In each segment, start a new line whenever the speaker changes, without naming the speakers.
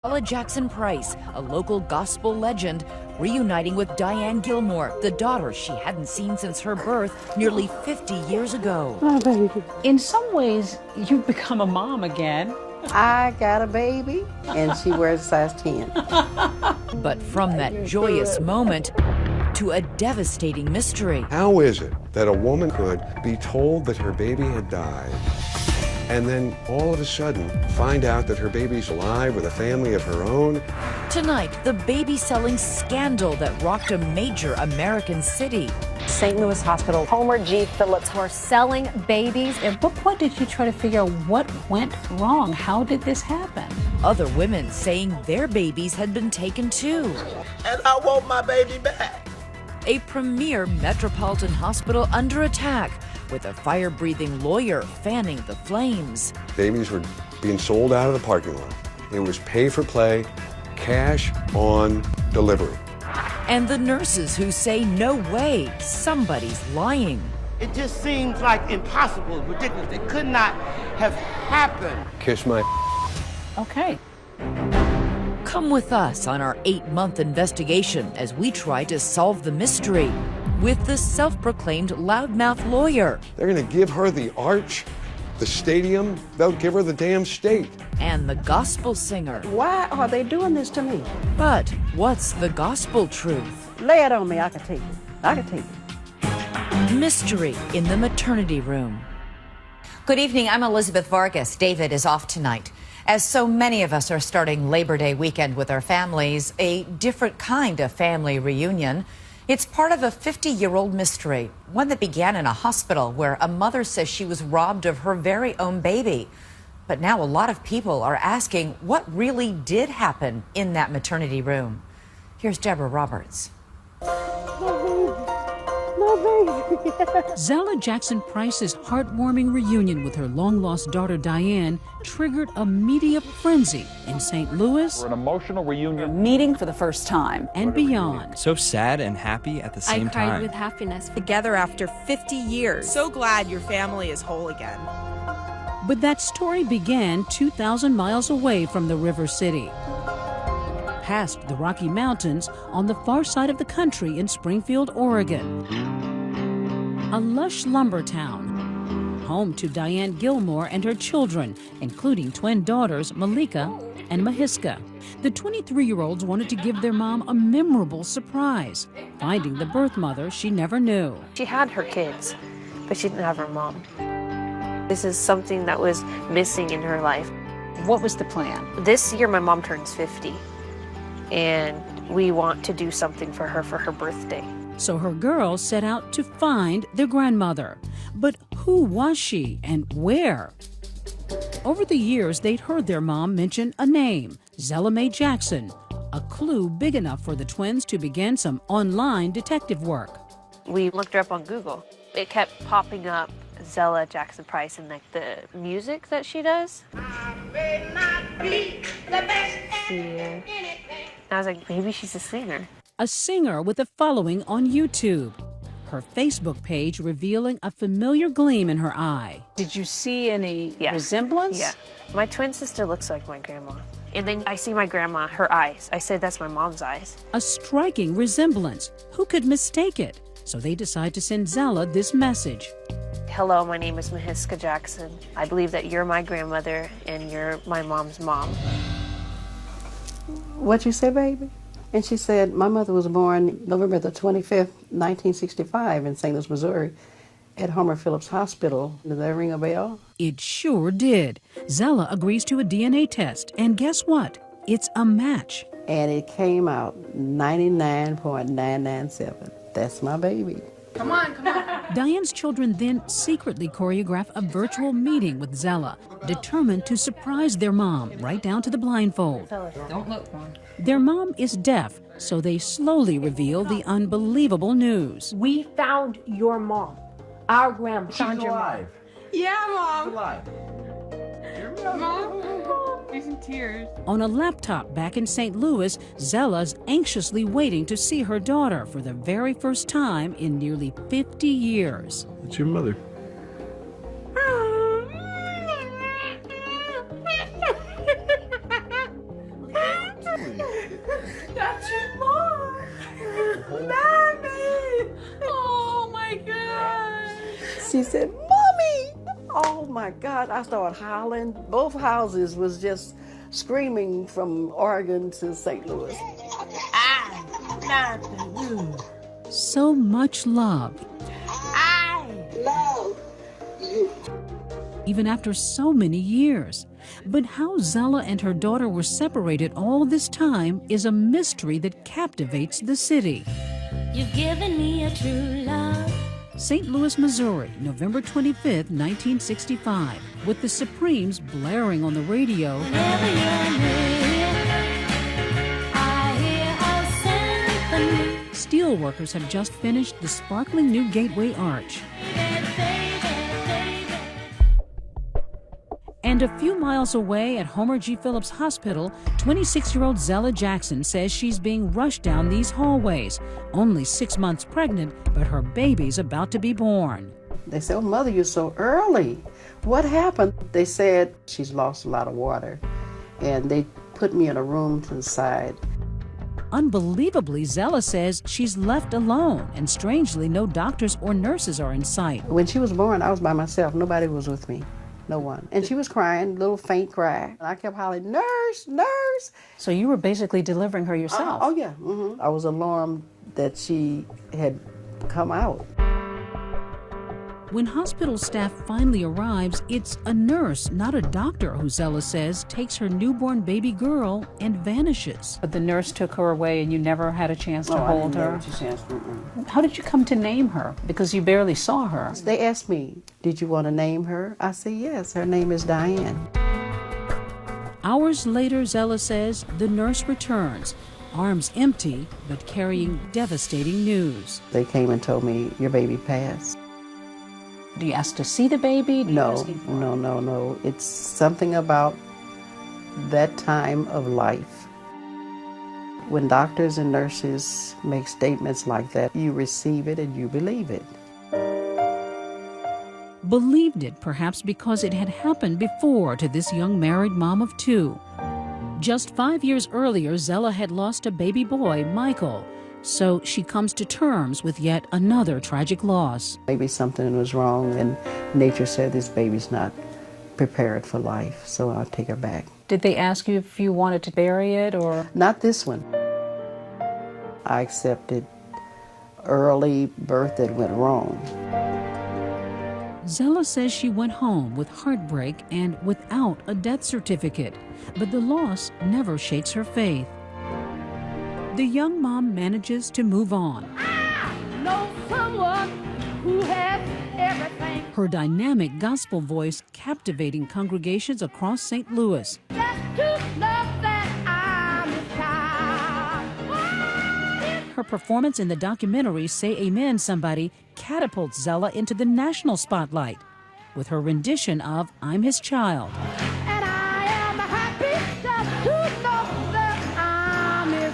Zella Jackson Price, a local gospel legend, reuniting with Diane Gilmore, the daughter she hadn't seen since her birth nearly 50 years ago.
My baby.
In some ways, you've become a mom again.
I got a baby, and she wears a size 10.
But from that joyous moment to a devastating mystery.
How is it that a woman could be told that her baby had died and then all of a sudden find out that her baby's alive with a family of her own?
Tonight, the baby-selling scandal that rocked a major American city.
St. Louis Hospital, Homer G. Phillips were selling babies.
At what point did you try to figure out what went wrong? How did this happen?
Other women saying their babies had been taken too.
And I want my baby back.
A premier metropolitan hospital under attack, with a fire-breathing lawyer fanning the flames.
Babies were being sold out of the parking lot. It was pay for play, cash on delivery.
And the nurses who say, no way, somebody's lying.
It just seems like impossible, ridiculous. It could not have happened.
Kiss my
Okay.
Come with us on our 8-month investigation as we try to solve the mystery with the self-proclaimed loudmouth lawyer.
They're going to give her the arch, the stadium. They'll give her the damn state.
And the gospel singer.
Why are they doing this to me?
But what's the gospel truth?
Lay it on me, I can take it. I can take it.
Mystery in the maternity room.
Good evening, I'm Elizabeth Vargas. David is off tonight. As so many of us are starting Labor Day weekend with our families, a different kind of family reunion. It's part of a 50-year-old mystery, one that began in a hospital where a mother says she was robbed of her very own baby. But now a lot of people are asking what really did happen in that maternity room. Here's Deborah Roberts.
Zella Jackson Price's heartwarming reunion with her long-lost daughter Diane triggered a media frenzy in St. Louis.
An emotional reunion.
Meeting for the first time.
And beyond.
So sad and happy at the same time.
I cried with happiness.
Together after 50 years. So glad your family is whole again.
But that story began 2,000 miles away from the River City. Past the Rocky Mountains on the far side of the country in Springfield, Oregon. A lush lumber town, home to Diane Gilmore and her children, including twin daughters Malika and Mahiska. The 23-year-olds wanted to give their mom a memorable surprise, finding the birth mother she never knew.
She had her kids, but she didn't have her mom. This is something that was missing in her life.
What was the plan?
This year my mom turns 50, and we want to do something for her birthday.
So her girls set out to find their grandmother. But who was she and where? Over the years, they'd heard their mom mention a name, Zella Mae Jackson, a clue big enough for the twins to begin some online detective work.
We looked her up on Google. It kept popping up, Zella Jackson Price, and like the music that she does. Yeah. I was like, maybe she's a singer.
A singer with a following on YouTube. Her Facebook page revealing a familiar gleam in her eye.
Did you see any resemblance?
Yeah. My twin sister looks like my grandma. And then I see my grandma, her eyes. I said that's my mom's eyes.
A striking resemblance. Who could mistake it? So they decide to send Zella this message.
Hello, my name is Mahiska Jackson. I believe that you're my grandmother and you're my mom's mom.
What you say, baby? And she said, my mother was born November the 25th, 1965 in St. Louis, Missouri, at Homer Phillips Hospital. Does that ring a bell?
It sure did. Zella agrees to a DNA test, and guess what? It's a match.
And it came out 99.997. That's my baby.
Come on, come on.
Diane's children then secretly choreograph a virtual meeting with Zella, determined to surprise their mom right down to the blindfold.
Don't look, Mom.
Their mom is deaf, so they slowly reveal the unbelievable news.
We found your mom. Our grandma found your mom.
Yeah, Mom.
Alive.
Mom. She's in tears.
On a laptop back in St. Louis, Zella's anxiously waiting to see her daughter for the very first time in nearly 50 years.
It's your mother.
That's your mom. Mommy. Oh my God.
She said, Mommy! Oh my God, I started howling. Both houses was just screaming from Oregon to St. Louis.
I love you.
So much love.
I love you.
Even after so many years. But how Zella and her daughter were separated all this time is a mystery that captivates the city.
You've given me a true love.
St. Louis, Missouri, November 25th, 1965, with the Supremes blaring on the radio.
Whenever you're near, I hear a symphony.
Steelworkers have just finished the sparkling new Gateway Arch. And a few miles away at Homer G. Phillips Hospital, 26-year-old Zella Jackson says she's being rushed down these hallways. Only 6 months pregnant, but her baby's about to be born.
They said, oh, Mother, you're so early. What happened? They said she's lost a lot of water, and they put me in a room to the side.
Unbelievably, Zella says she's left alone, and strangely, no doctors or nurses are in sight.
When she was born, I was by myself. Nobody was with me. No one. And she was crying, a little faint cry. And I kept hollering, nurse, nurse.
So you were basically delivering her yourself?
Oh, yeah. Mm-hmm. I was alarmed that she had come out.
When hospital staff finally arrives, it's a nurse, not a doctor, who Zella says takes her newborn baby girl and vanishes.
But the nurse took her away and you never had a chance to hold her?
I didn't have a chance. Mm-mm.
How did you come to name her? Because you barely saw her.
They asked me, did you want to name her? I said, yes, her name is Diane.
Hours later, Zella says, the nurse returns, arms empty, but carrying devastating news.
They came and told me, your baby passed.
Do you ask to see the baby?
No. It's something about that time of life. When doctors and nurses make statements like that, you receive it and you believe it.
Believed it, perhaps because it had happened before to this young married mom of two. Just 5 years earlier, Zella had lost a baby boy, Michael. So she comes to terms with yet another tragic loss.
Maybe something was wrong and nature said this baby's not prepared for life, so I'll take her back.
Did they ask you if you wanted to bury it or?
Not this one. I accepted early birth that went wrong.
Zella says she went home with heartbreak and without a death certificate, but the loss never shakes her faith. The young mom manages to move on.
I know someone who has everything.
Her dynamic gospel voice captivating congregations across St. Louis.
Just to know that I'm his child.
Her performance in the documentary Say Amen Somebody catapults Zella into the national spotlight with her rendition of I'm His Child.
And I am happy just to know that I'm his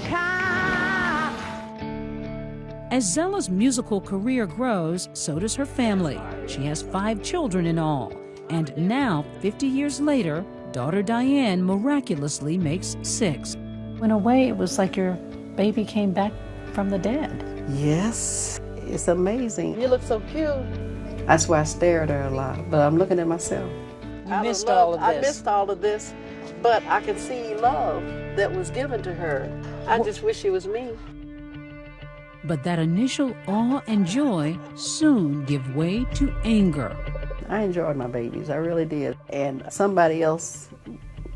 child.
As Zella's musical career grows, so does her family. She has 5 children in all. And now, 50 years later, daughter Diane miraculously makes 6.
In a way, it was like your baby came back from the dead.
Yes, it's amazing. You look so cute. That's why I stare at her a lot, but I'm looking at myself.
You missed all of this.
I missed all of this, but I can see love that was given to her. I just wish it was me.
But that initial awe and joy soon give way to anger.
I enjoyed my babies, I really did. And somebody else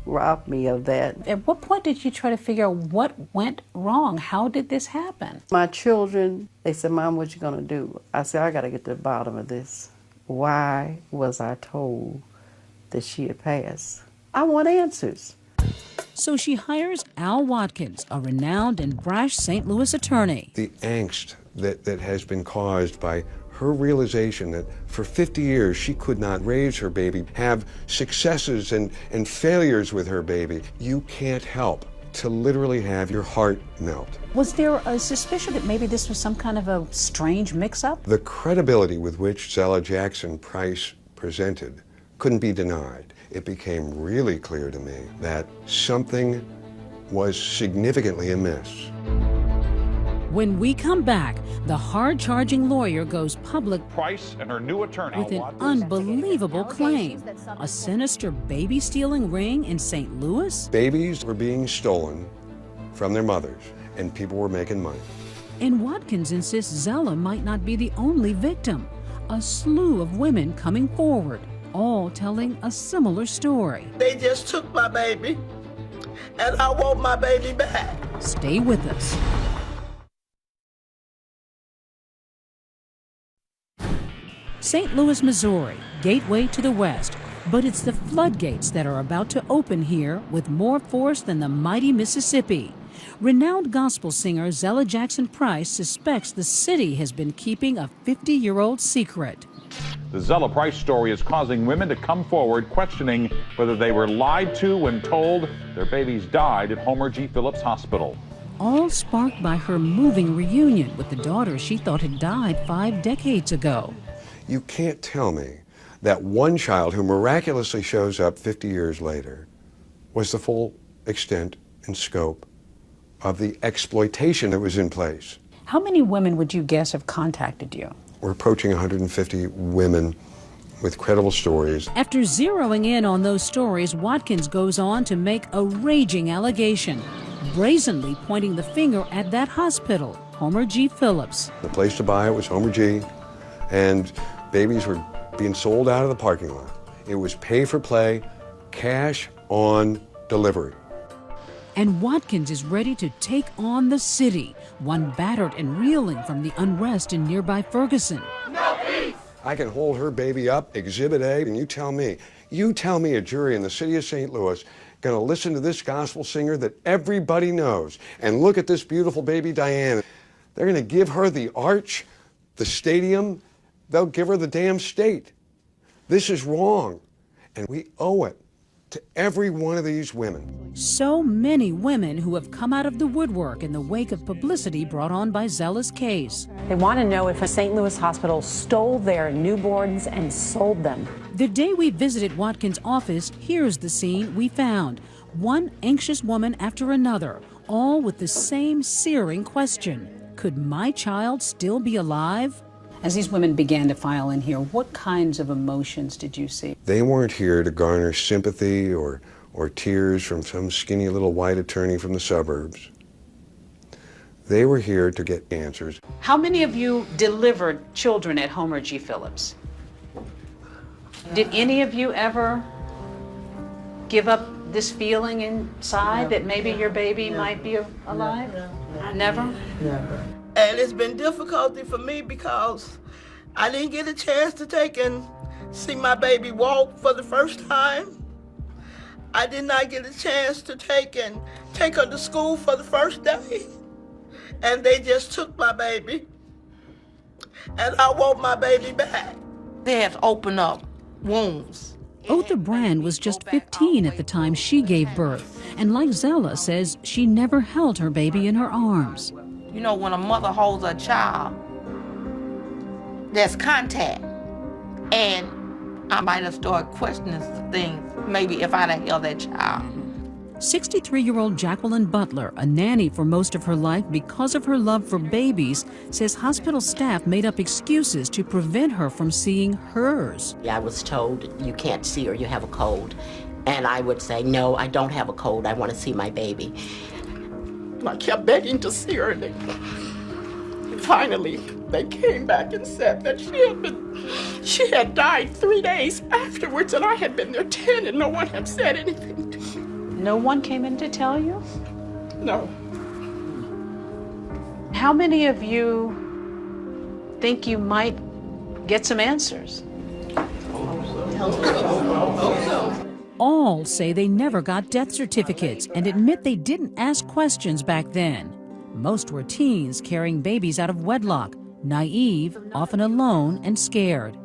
robbed me of that.
At what point did you try to figure out what went wrong? How did this happen?
My children, they said, Mom, what you gonna do? I said, I gotta get to the bottom of this. Why was I told that she had passed? I want answers.
So she hires Al Watkins, a renowned and brash St. Louis attorney.
The angst that has been caused by her realization that for 50 years she could not raise her baby, have successes and failures with her baby. You can't help to literally have your heart melt.
Was there a suspicion that maybe this was some kind of a strange mix-up?
The credibility with which Zella Jackson Price presented couldn't be denied. It became really clear to me that something was significantly amiss.
When we come back, the hard-charging lawyer goes public
Price and her new attorney
with an unbelievable claim. A sinister baby-stealing ring in St. Louis?
Babies were being stolen from their mothers, and people were making money.
And Watkins insists Zella might not be the only victim. A slew of women coming forward, all telling a similar story.
They just took my baby, and I want my baby back.
Stay with us. St. Louis, Missouri, gateway to the West. But it's the floodgates that are about to open here with more force than the mighty Mississippi. Renowned gospel singer Zella Jackson Price suspects the city has been keeping a 50-year-old secret.
The Zella Price story is causing women to come forward questioning whether they were lied to when told their babies died at Homer G. Phillips Hospital.
All sparked by her moving reunion with the daughter she thought had died 5 decades ago.
You can't tell me that one child who miraculously shows up 50 years later was the full extent and scope of the exploitation that was in place.
How many women would you guess have contacted you?
We're approaching 150 women with credible stories.
After zeroing in on those stories, Watkins goes on to make a raging allegation, brazenly pointing the finger at that hospital, Homer G. Phillips.
The place to buy it was Homer G, and babies were being sold out of the parking lot. It was pay for play, cash on delivery.
And Watkins is ready to take on the city, one battered and reeling from the unrest in nearby Ferguson.
No peace! I can hold her baby up, Exhibit A, and you tell me a jury in the city of St. Louis gonna listen to this gospel singer that everybody knows and look at this beautiful baby Diane. They're gonna give her the arch, the stadium, they'll give her the damn state. This is wrong, and we owe it to every one of these women.
So many women who have come out of the woodwork in the wake of publicity brought on by Zella's case.
They want to know if a St. Louis hospital stole their newborns and sold them.
The day we visited Watkins' office, here's the scene we found. One anxious woman after another, all with the same searing question. Could my child still be alive?
As these women began to file in here, what kinds of emotions did you see?
They weren't here to garner sympathy or tears from some skinny little white attorney from the suburbs. They were here to get answers.
How many of you delivered children at Homer G. Phillips? Did any of you ever give up this feeling inside that maybe your baby might be alive? Never?
Never. And it's been difficult for me because I didn't get a chance to take and see my baby walk for the first time. I did not get a chance to take her to school for the first day. And they just took my baby. And I want my baby back. They have opened up wounds.
Otha Brand was just 15 at the time she gave birth, and like Zella says, she never held her baby in her arms.
You know, when a mother holds a child, there's contact. And I might have started questioning some things, maybe if I'd have held that child.
63-year-old Jacqueline Butler, a nanny for most of her life because of her love for babies, says hospital staff made up excuses to prevent her from seeing hers.
I was told, you can't see her, you have a cold. And I would say, no, I don't have a cold, I want to see my baby.
I kept begging to see her, and finally they came back and said that she had died 3 days afterwards, and I had been there 10 and no one had said anything to me.
No one came in to tell you?
No.
How many of you think you might get some answers?
All say they never got death certificates and admit they didn't ask questions back then. Most were teens carrying babies out of wedlock, naive, often alone and scared.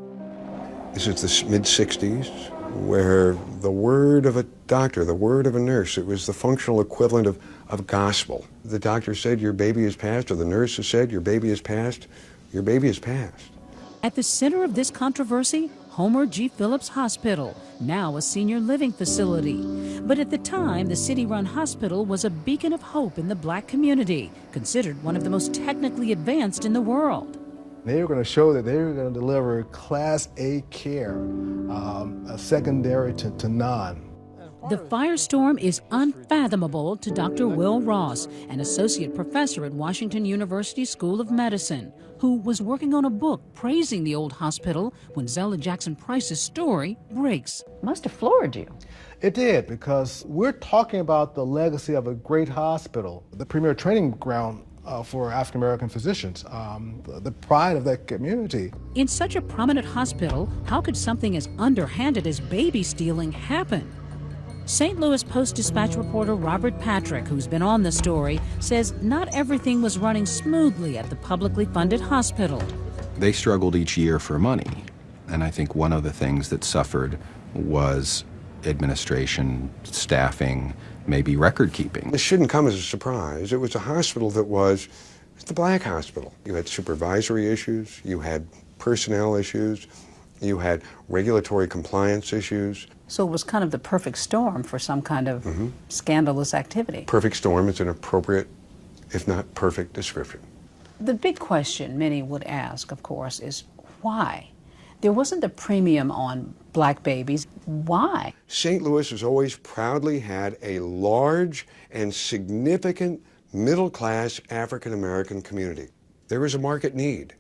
This is the mid-60s, where the word of a doctor, the word of a nurse, it was the functional equivalent of gospel. The doctor said your baby is passed, or the nurse has said your baby is passed, your baby is passed.
At the center of this controversy, Homer G. Phillips Hospital, now a senior living facility. But at the time, the city-run hospital was a beacon of hope in the black community, considered one of the most technically advanced in the world.
They were going to show that they were going to deliver Class A care, secondary to none.
The firestorm is unfathomable to Dr. Will Ross, an associate professor at Washington University School of Medicine, who was working on a book praising the old hospital when Zella Jackson Price's story breaks.
Must have floored you.
It did, because we're talking about the legacy of a great hospital, the premier training ground for African American physicians, the pride of that community.
In such a prominent hospital, how could something as underhanded as baby stealing happen? St. Louis Post-Dispatch reporter Robert Patrick, who's been on the story, says not everything was running smoothly at the publicly funded hospital.
They struggled each year for money, and I think one of the things that suffered was administration, staffing, maybe record keeping.
This shouldn't come as a surprise. It was a hospital that was the black hospital. You had supervisory issues, you had personnel issues, you had regulatory compliance issues.
So it was kind of the perfect storm for some kind of scandalous activity.
Perfect storm is an appropriate, if not perfect, description.
The big question many would ask, of course, is why? There wasn't a premium on black babies. Why?
St. Louis has always proudly had a large and significant middle-class African-American community. There was a market need,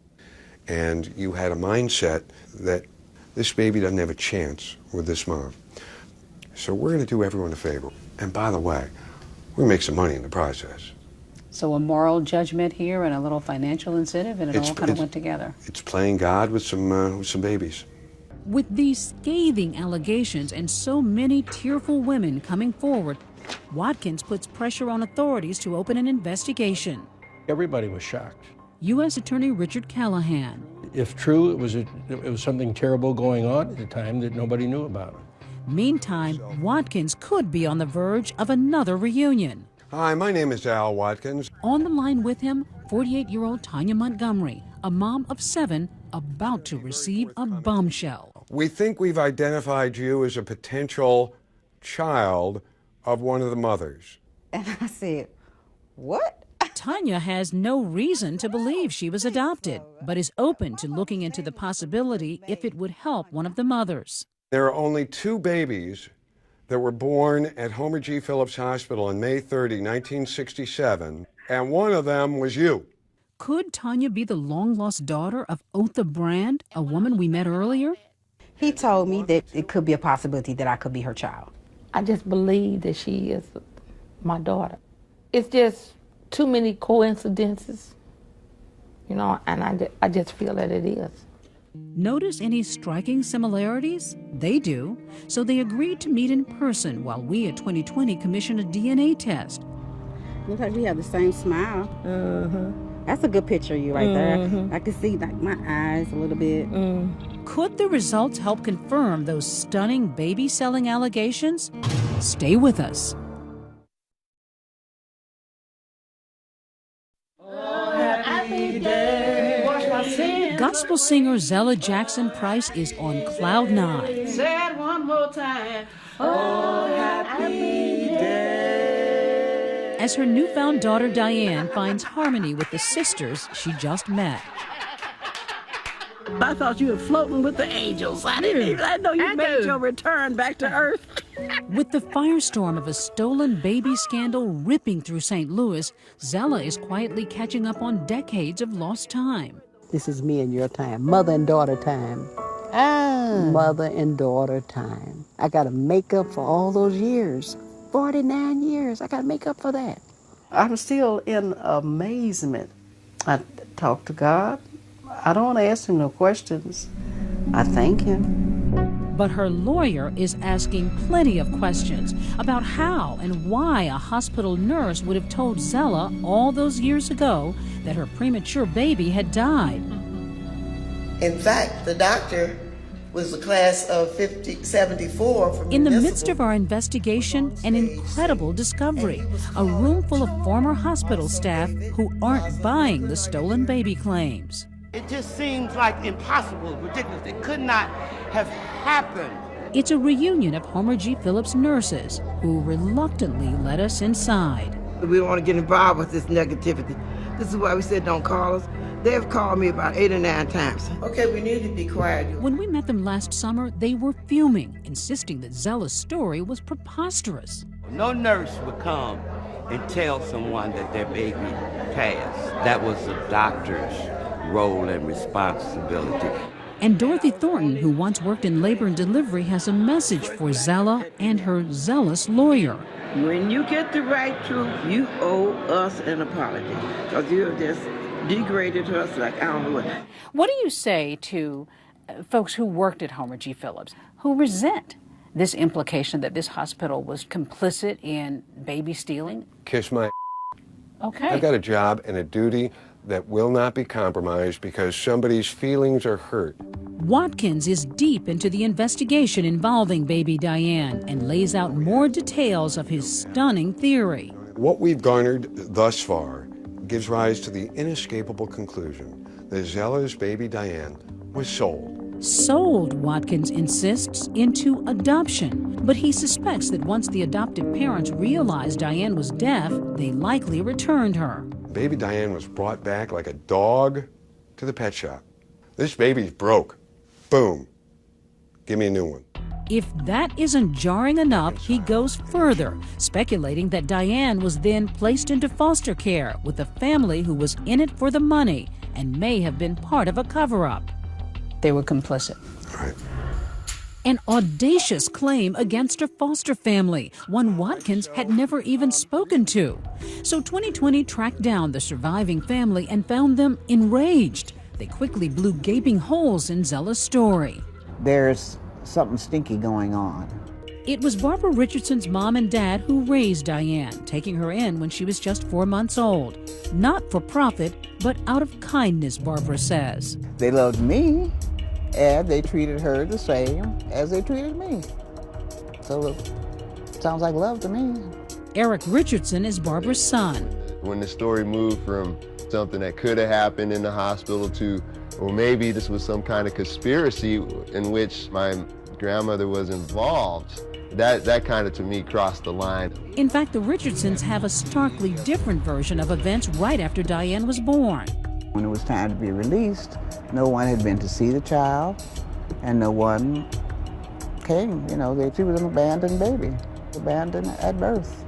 and you had a mindset that this baby doesn't have a chance with this mom. So we're going to do everyone a favor. And by the way, we're going to make some money in the process.
So a moral judgment here and a little financial incentive, and it all kind of went together.
It's playing God with some babies.
With these scathing allegations and so many tearful women coming forward, Watkins puts pressure on authorities to open an investigation.
Everybody was shocked.
U.S. Attorney Richard Callahan.
If true, it was something terrible going on at the time that nobody knew about.
Meantime, Watkins could be on the verge of another reunion.
Hi, my name is Al Watkins.
On the line with him, 48-year-old Tanya Montgomery, a mom of 7, about to receive a bombshell.
We think we've identified you as a potential child of one of the mothers.
And I said, what?
Tanya has no reason to believe she was adopted, but is open to looking into the possibility if it would help one of the mothers.
There are only 2 babies that were born at Homer G. Phillips Hospital on May 30, 1967, and one of them was you.
Could Tanya be the long-lost daughter of Otha Brand, a woman we met earlier?
He told me that it could be a possibility that I could be her child.
I just believe that she is my daughter. It's just too many coincidences, you know, and I just feel that it is.
Notice any striking similarities? They do. So they agreed to meet in person while we at 2020 commissioned a DNA test.
Looks like we have the same smile. That's a good picture of you right there. I can see like my eyes a little bit.
Could the results help confirm those stunning baby selling allegations? Stay with us. Gospel singer Zella Jackson Price is on cloud 9.
Say it one more time. Oh, happy day.
As her newfound daughter Diane finds harmony with the sisters she just met.
I thought you were floating with the angels. I know you made your return back to earth.
With the firestorm of a stolen baby scandal ripping through St. Louis, Zella is quietly catching up on decades of lost time.
This is me and your time, mother and daughter time. Mother and daughter time. I got to make up for all those years. 49 years, I got to make up for that. I'm still in amazement. I talk to God. I don't ask him no questions. I thank him.
But her lawyer is asking plenty of questions about how and why a hospital nurse would have told Zella all those years ago that her premature baby had died.
In fact, the doctor was the class of 74 from
In the midst of our investigation, an incredible discovery. A room full of former hospital staff who aren't buying the stolen baby claims.
It just seems like impossible, ridiculous. It could not have happened.
It's a reunion of Homer G. Phillips nurses who reluctantly let us inside.
We don't want to get involved with this negativity. This is why we said don't call us. They've called me about 8 or 9 times.
Okay, we need to be quiet.
When we met them last summer, they were fuming, insisting that Zella's story was preposterous.
No nurse would come and tell someone that their baby passed. That was the doctor's role and responsibility.
And Dorothy Thornton, who once worked in labor and delivery, has a message for Zella and her zealous lawyer.
When you get the right truth, you owe us an apology, because you have just degraded us like I don't know what.
What do you say to folks who worked at Homer G. Phillips who resent this implication that this hospital was complicit in baby stealing?
Kiss my.
Okay.
I've got a job and a duty that will not be compromised because somebody's feelings are hurt.
Watkins is deep into the investigation involving baby Diane and lays out more details of his stunning theory.
What we've garnered thus far gives rise to the inescapable conclusion that Zella's baby Diane was sold.
Sold, Watkins insists, into adoption. But he suspects that once the adoptive parents realized Diane was deaf, they likely returned her.
Baby Diane was brought back like a dog to the pet shop. This baby's broke. Boom. Give me a new one.
If that isn't jarring enough, he goes further, speculating that Diane was then placed into foster care with a family who was in it for the money and may have been part of a cover-up.
They were complicit.
Right.
An audacious claim against a foster family, one Watkins had never even spoken to. So 2020 tracked down the surviving family and found them enraged. They quickly blew gaping holes in Zella's story.
There's something stinky going on.
It was Barbara Richardson's mom and dad who raised Diane, taking her in when she was just 4 months old. Not for profit, but out of kindness, Barbara says.
They loved me, and they treated her the same as they treated me. So it sounds like love to me.
Eric Richardson is Barbara's son.
When the story moved from something that could have happened in the hospital to, or maybe this was some kind of conspiracy in which my grandmother was involved, that kind of, to me, crossed the line.
In fact, the Richardsons have a starkly different version of events right after Diane was born.
When it was time to be released, no one had been to see the child, and no one came. You know, she was an abandoned baby, abandoned at birth.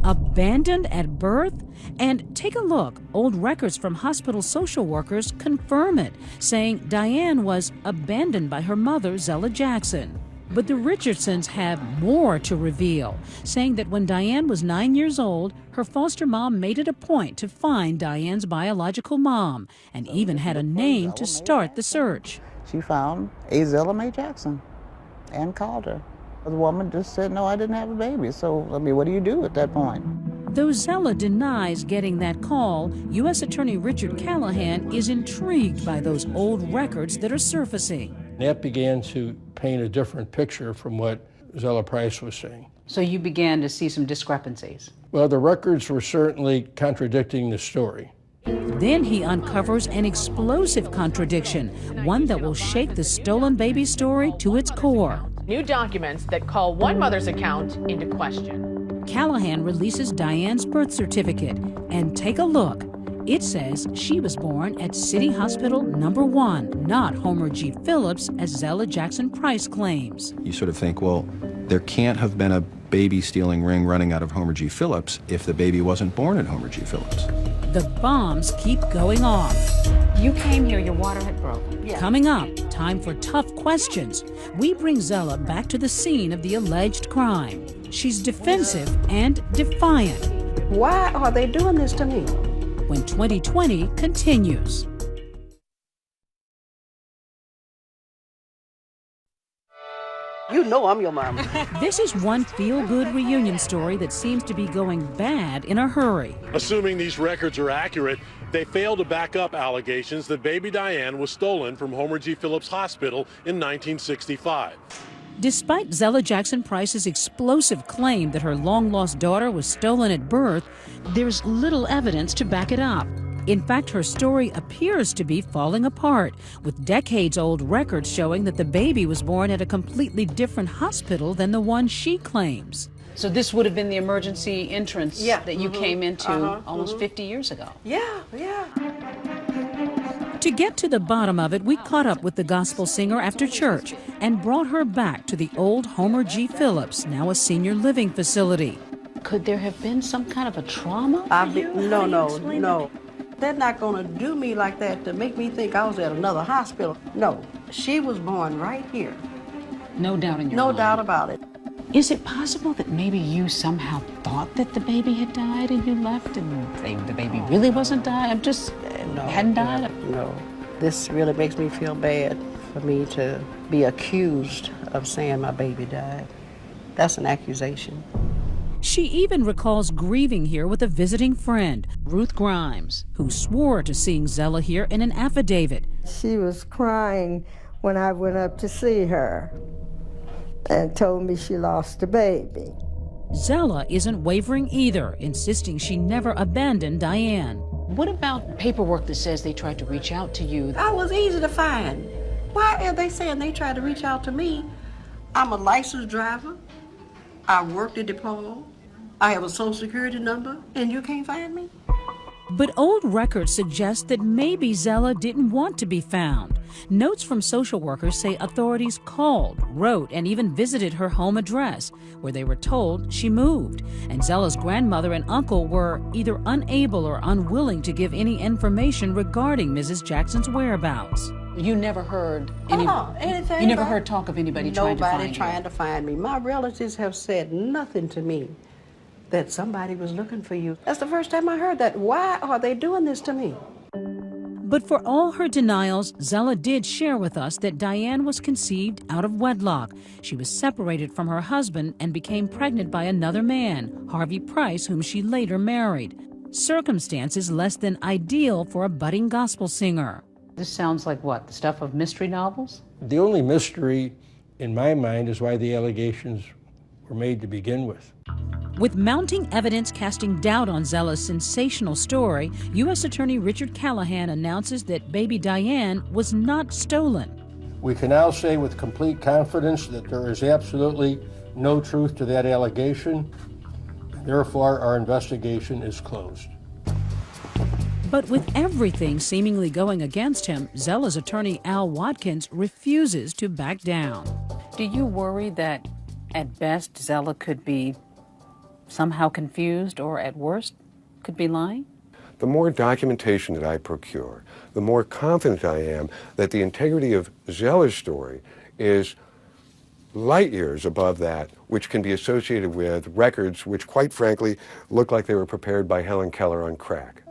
Abandoned at birth? And take a look. Old records from hospital social workers confirm it, saying Diane was abandoned by her mother, Zella Jackson. But the Richardsons have more to reveal, saying that when Diane was 9 years old, her foster mom made it a point to find Diane's biological mom, and even had a name to start the search.
She found a Zella Mae Jackson and called her. The woman just said, no, I didn't have a baby. So, I mean, what do you do at that point?
Though Zella denies getting that call, U.S. Attorney Richard Callahan is intrigued by those old records that are surfacing.
That began to paint a different picture from what Zella Price was saying.
So you began to see some discrepancies.
Well, the records were certainly contradicting the story.
Then he uncovers an explosive contradiction, one that will shake the stolen baby story to its core.
New documents that call one mother's account into question.
Callahan releases Diane's birth certificate, and take a look. It says she was born at City Hospital Number 1, not Homer G. Phillips, as Zella Jackson Price claims.
You sort of think, well, there can't have been a baby stealing ring running out of Homer G. Phillips if the baby wasn't born at Homer G. Phillips.
The bombs keep going off.
You came here, your water had broken.
Yeah. Coming up, time for tough questions. We bring Zella back to the scene of the alleged crime. She's defensive and defiant.
Why are they doing this to me?
When 2020 continues.
You know I'm your mama.
This is one feel-good reunion story that seems to be going bad in a hurry.
Assuming these records are accurate, they fail to back up allegations that baby Diane was stolen from Homer G. Phillips Hospital in 1965.
Despite Zella Jackson Price's explosive claim that her long-lost daughter was stolen at birth, there's little evidence to back it up. In fact, her story appears to be falling apart, with decades-old records showing that the baby was born at a completely different hospital than the one she claims.
So this would have been the emergency entrance that you came into almost 50 years ago.
Yeah.
To get to the bottom of it, we caught up with the gospel singer after church and brought her back to the old Homer G. Phillips, now a senior living facility.
Could there have been some kind of a trauma?
No. They're not going to do me like that to make me think I was at another hospital. No, she was born right here.
No doubt in your mind.
No doubt about it.
Is it possible that maybe you somehow thought that the baby had died and you left and the baby really wasn't died? Hadn't died?
No. This really makes me feel bad for me to be accused of saying my baby died. That's an accusation.
She even recalls grieving here with a visiting friend, Ruth Grimes, who swore to seeing Zella here in an affidavit.
She was crying when I went up to see her and told me she lost a baby.
Zella isn't wavering either, insisting she never abandoned Diane.
What about paperwork that says they tried to reach out to you?
I was easy to find. Why are they saying they tried to reach out to me? I'm a licensed driver. I worked at DePaul. I have a social security number, and you can't find me?
But old records suggest that maybe Zella didn't want to be found. Notes from social workers say authorities called, wrote, and even visited her home address, where they were told she moved. And Zella's grandmother and uncle were either unable or unwilling to give any information regarding Mrs. Jackson's whereabouts.
You never heard
anything.
You never heard talk of anybody trying to find you?
Nobody trying to find me. My relatives have said nothing to me that somebody was looking for you. That's the first time I heard that. Why are they doing this to me?
But for all her denials, Zella did share with us that Diane was conceived out of wedlock. She was separated from her husband and became pregnant by another man, Harvey Price, whom she later married. Circumstances less than ideal for a budding gospel singer.
This sounds like what, the stuff of mystery novels?
The only mystery in my mind is why the allegations were made to begin with.
With mounting evidence casting doubt on Zella's sensational story, U.S. Attorney Richard Callahan announces that baby Diane was not stolen.
We can now say with complete confidence that there is absolutely no truth to that allegation. Therefore, our investigation is closed.
But with everything seemingly going against him, Zella's attorney Al Watkins refuses to back down.
Do you worry that at best Zella could be somehow confused or at worst could be lying?
The more documentation that I procure, the more confident I am that the integrity of Zella's story is light years above that which can be associated with records which, quite frankly, look like they were prepared by Helen Keller on crack.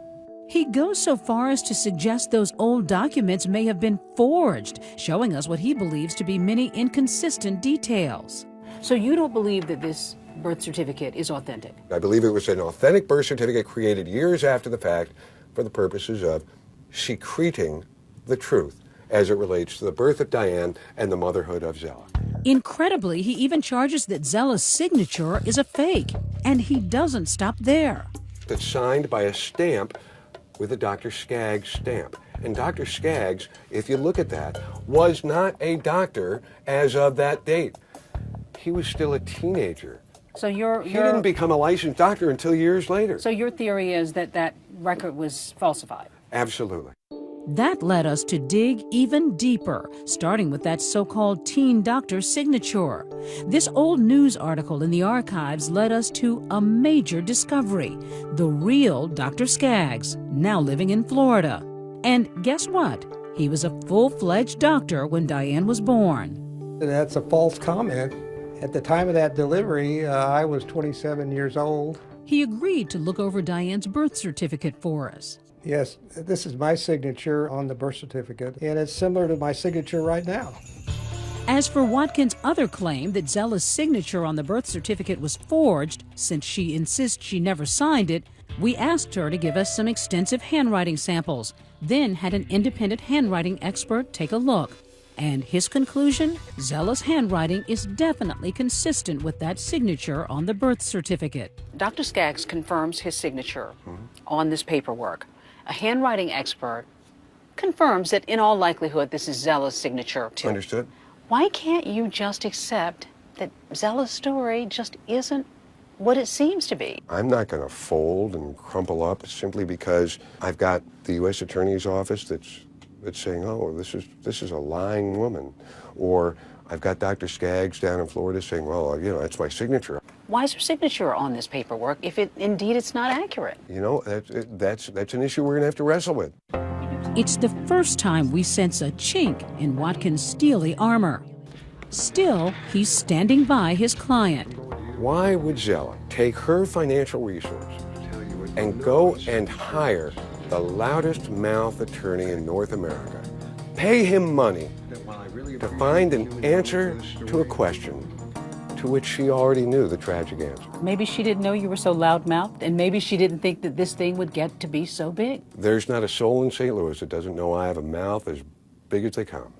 He goes so far as to suggest those old documents may have been forged, showing us what he believes to be many inconsistent details.
So you don't believe that this birth certificate is authentic?
I believe it was an authentic birth certificate created years after the fact for the purposes of secreting the truth as it relates to the birth of Diane and the motherhood of Zella.
Incredibly, he even charges that Zella's signature is a fake, and he doesn't stop there.
It's signed by a stamp with a Dr. Skaggs stamp. And Dr. Skaggs, if you look at that, was not a doctor as of that date. He was still a teenager.
So
He didn't become a licensed doctor until years later.
So your theory is that that record was falsified?
Absolutely.
That led us to dig even deeper, starting with that so-called teen doctor signature. This old news article in the archives led us to a major discovery: the real Dr. Skaggs, now living in Florida. And guess what? He was a full-fledged doctor when Diane was born.
That's a false comment. At the time of that delivery, I was 27 years old.
He agreed to look over Diane's birth certificate for us.
Yes, this is my signature on the birth certificate, and it's similar to my signature right now.
As for Watkins' other claim that Zella's signature on the birth certificate was forged, since she insists she never signed it, we asked her to give us some extensive handwriting samples, then had an independent handwriting expert take a look. And his conclusion? Zella's handwriting is definitely consistent with that signature on the birth certificate.
Dr. Skaggs confirms his signature on this paperwork. A handwriting expert confirms that in all likelihood this is Zella's signature too.
Understood.
Why can't you just accept that Zella's story just isn't what it seems to be?
I'm not going to fold and crumple up simply because I've got the U.S. Attorney's Office that's saying, oh, this is a lying woman. Or I've got Dr. Skaggs down in Florida saying, well, you know, that's my signature.
Why is her signature on this paperwork if indeed it's not accurate?
You know, that's an issue we're going to have to wrestle with.
It's the first time we sense a chink in Watkins' steely armor. Still, he's standing by his client.
Why would Zella take her financial resources and go and hire the loudest mouth attorney in North America, pay him money to find an answer to a question to which she already knew the tragic answer?
Maybe she didn't know you were so loudmouthed, and maybe she didn't think that this thing would get to be so big.
There's not a soul in St. Louis that doesn't know I have a mouth as big as they come.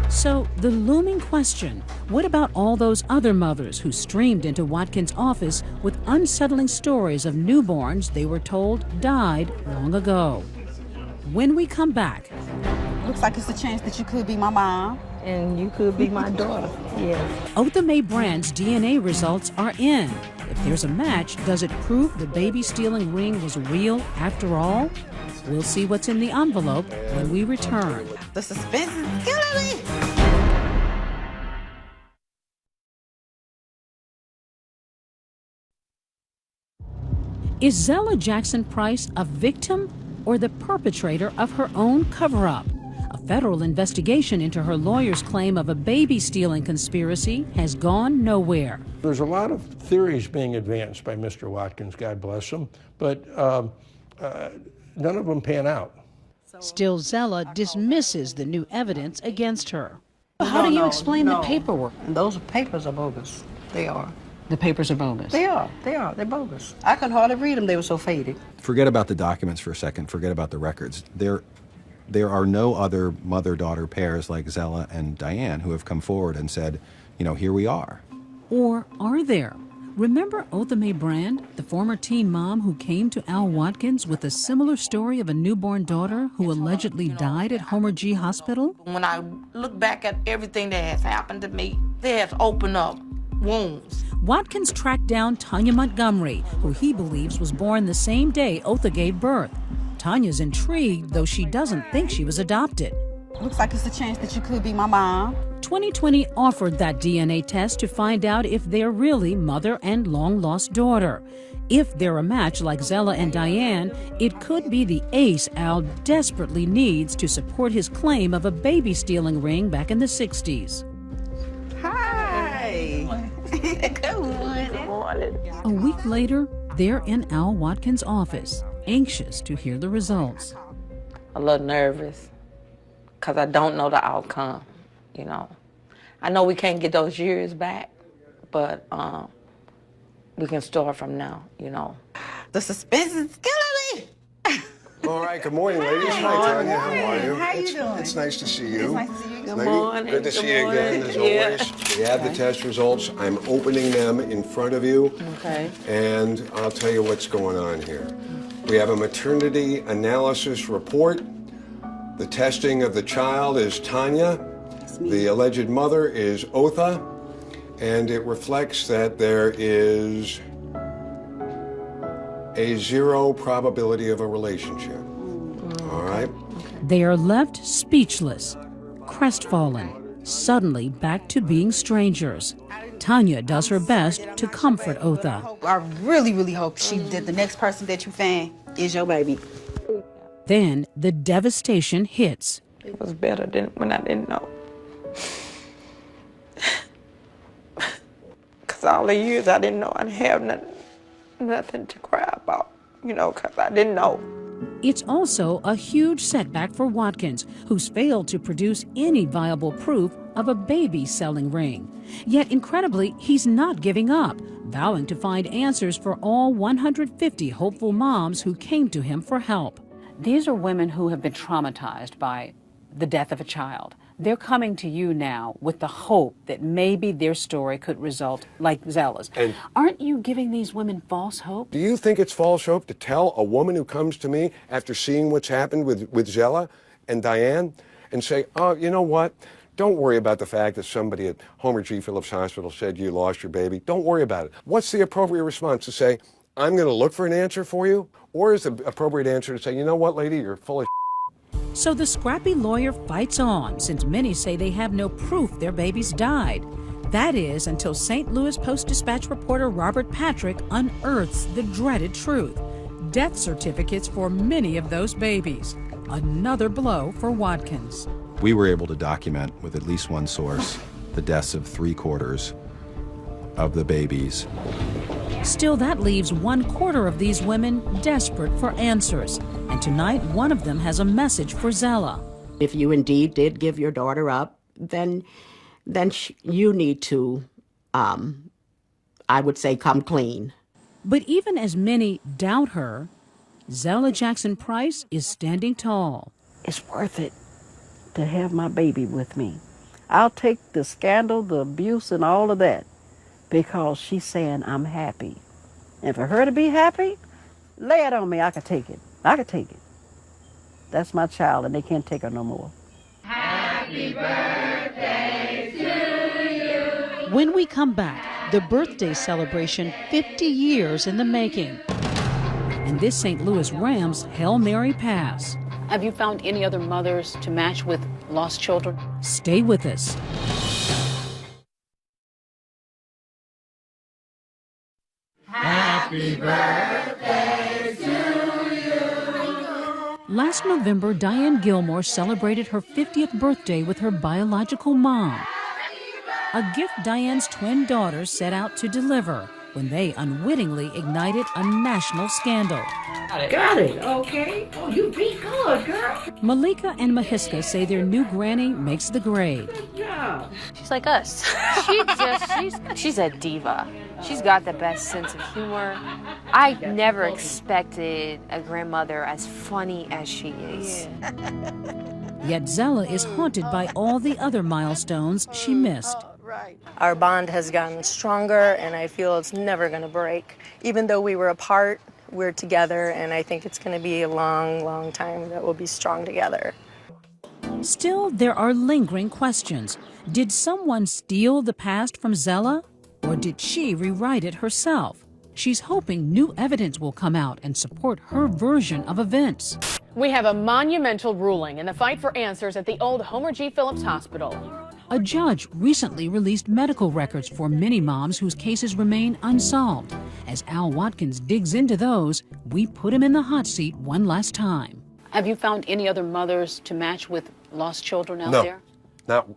So the looming question, what about all those other mothers who streamed into Watkins' office with unsettling stories of newborns they were told died long ago? When we come back...
Looks like it's a chance that you could be my mom.
And you could be my daughter, yes.
Otha Mae Brand's DNA results are in. If there's a match, does it prove the baby-stealing ring was real after all? We'll see what's in the envelope when we return.
The suspense is killing me.
Is Zella Jackson Price a victim or the perpetrator of her own cover-up? A federal investigation into her lawyer's claim of a baby-stealing conspiracy has gone nowhere.
There's a lot of theories being advanced by Mr. Watkins, God bless him, but none of them pan out.
Still, Zella dismisses the new evidence against her. How do you explain the paperwork?
Those papers are bogus. They are.
The papers are bogus.
They are. They're bogus. I could hardly read them. They were so faded.
Forget about the documents for a second. Forget about the records. There are no other mother-daughter pairs like Zella and Diane who have come forward and said, you know, here we are.
Or are there? Remember Otha Mae Brand, the former teen mom who came to Al Watkins with a similar story of a newborn daughter who allegedly died at Homer G. Hospital?
When I look back at everything that has happened to me, they have opened up wounds.
Watkins tracked down Tanya Montgomery, who he believes was born the same day Otha gave birth. Tanya's intrigued, though she doesn't think she was adopted.
Looks like it's a chance that you could be my mom.
2020 offered that DNA test to find out if they're really mother and long-lost daughter. If they're a match like Zella and Diane, it could be the ace Al desperately needs to support his claim of a baby-stealing ring back in the 60s.
Hi. Good morning.
A week later, they're in Al Watkins' office, anxious to hear the results.
A little nervous because I don't know the outcome, you know. I know we can't get those years back, but we can start from now, you know.
The suspense is killing me.
All right, good morning, ladies. Hi, Tanya. How are you?
How you doing?
It's nice to see you.
It's nice to see you.
Good morning.
Good to see you again, as always. We have the test results. I'm opening them in front of you.
Okay.
And I'll tell you what's going on here. We have a maternity analysis report. The testing of the child is Tanya. The alleged mother is Otha. And it reflects that there is a 0 probability of a relationship. All right?
They are left speechless, crestfallen, suddenly back to being strangers. Tanya does her best to comfort Otha.
I really, really hope that the next person that you find is your baby.
Then the devastation hits.
It was better than when I didn't know. Because all the years I didn't know I'd have nothing to cry about, you know, because I didn't know.
It's also a huge setback for Watkins, who's failed to produce any viable proof of a baby-selling ring. Yet, incredibly, he's not giving up, vowing to find answers for all 150 hopeful moms who came to him for help.
These are women who have been traumatized by the death of a child.
They're coming to you now with the hope that maybe their story could result like Zella's.
And
aren't you giving these women false hope?
do you think it's false hope to tell a woman who comes to me after seeing what's happened with Zella and Diane and say, oh, you know what? Don't worry about the fact that somebody at Homer G. Phillips Hospital said you lost your baby. Don't worry about it. What's the appropriate response? To say, I'm going to look for an answer for you? Or is the appropriate answer to say, you know what, lady, you're full of
So the scrappy lawyer fights on, since many say they have no proof their babies died. That is, until St. Louis Post-Dispatch reporter Robert Patrick unearths the dreaded truth. Death certificates for many of those babies. Another blow for Watkins.
We were able to document, with at least one source, the deaths of 3/4 of the babies.
Still, that leaves 1/4 of these women desperate for answers. And tonight, one of them has a message for Zella.
If you indeed did give your daughter up, then you need to, I would say, come clean.
But even as many doubt her, Zella Jackson Price is standing tall.
It's worth it to have my baby with me. I'll take the scandal, the abuse, and all of that because she's saying I'm happy. And for her to be happy, lay it on me. I could take it. I could take it. That's my child, and they can't take her no more.
Happy birthday to you. When we come back, the birthday celebration 50 years in the making. And this St. Louis Rams Hail Mary pass.
Have you found any other mothers to match with lost children?
Stay with us.
Happy birthday to you.
Last November, Diane Gilmore celebrated her 50th birthday with her biological mom. A gift Diane's twin daughters set out to deliver when they unwittingly ignited a national scandal.
Got it. Okay. Oh, you be good, girl.
Malika and Mahiska say their new granny makes the grade.
Yeah.
She's like us. She's a diva. She's got the best sense of humor. I never expected a grandmother as funny as she is.
Yet Zella is haunted by all the other milestones she missed.
Our bond has gotten stronger, and I feel it's never going to break. Even though we were apart, we're together, and I think it's going to be a long, long time that we'll be strong together.
Still, there are lingering questions. Did someone steal the past from Zella, or did she rewrite it herself? She's hoping new evidence will come out and support her version of events.
We have a monumental ruling in the fight for answers at the old Homer G. Phillips Hospital.
A judge recently released medical records for many moms whose cases remain unsolved. As Al Watkins digs into those, we put him in the hot seat one last time.
Have you found any other mothers to match with lost children out
No.
there?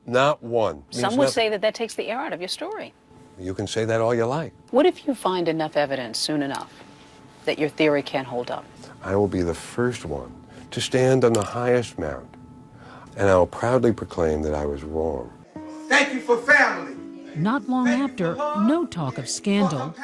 Not one.
Some would say that that takes the air out of your story.
You can say that all you like.
What if you find enough evidence soon enough that your theory can't hold up?
I will be the first one to stand on the highest mount, and I will proudly proclaim that I was wrong.
Thank you for family.
Not long after, no talk of scandal,